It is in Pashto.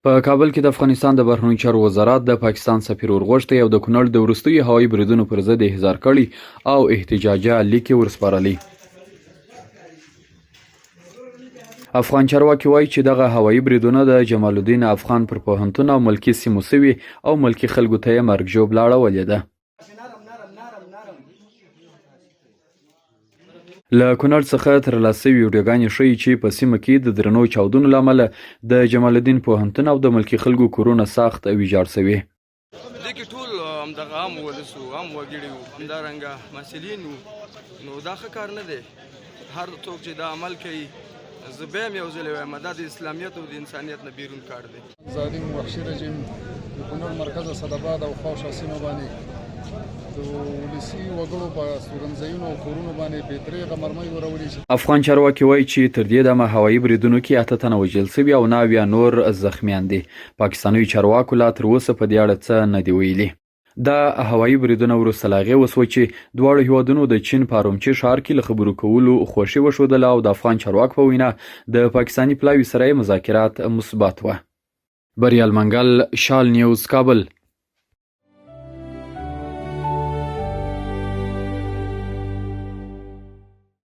په کابل کې د افغانستان د بهرنیو چارو وزارت د پاکستان سفیر ورغوښتی او د کونړ د وروستیو هوایي بریدونو پر ضد احضار کړي او احتجاجي لیک یې ورسپارلی. افغان چارواکي وایي چې دغه هوایي بریدونه د جمال الدین افغان پر پوهنتون او ملکي سیمو سوي او ملکي خلکو ته یې مرګ ژوبله اړولې ده. له کونړ څخه ترلاسه شوې ویډیوګانې ښیي چې په سیمه کې د درنو چاودنو له امله د جمال الدین پوهنتون او د ملکي خلکو کورونه سخت ویجاړ شوي. دې کې ټول همدغه عام ولس وو، عام وګړي وو، همدارنګه محصلین وو. نو دا ښه کار نه دی. هر څوک چې دا عمل کوي، زه بیا هم یو ځل وایم، دا د اسلامیت او د انسانیت نه بیرون کار دی. ظالم وحشي رژیم د کونړ مرکز اسداباد او خواوشا سیمو باندې د ولسي وګړو په استوګنځایونو او کورونو باندې بې دریغه مرمۍ ورولې. افغان چارواکي وایي چې تر دې دمه هوایي بریدونو کې 8 تنه وژل شوي او 9 نور زخمیان دي. پاکستاني چارواکو لا تر اوسه په دې اړه څه نه دي ویلي. دا هوایي بریدونه وروسته له هغې وسوه چې دواړو هیوادونو د چین په ارومچي ښار کې له خبرو کولو خوښي وښودله او د افغان چارواکو په وینا د پاکستاني پلاوي سره یې مذاکرات مثبت وه. بریال منګل، شال نیوز، کابل.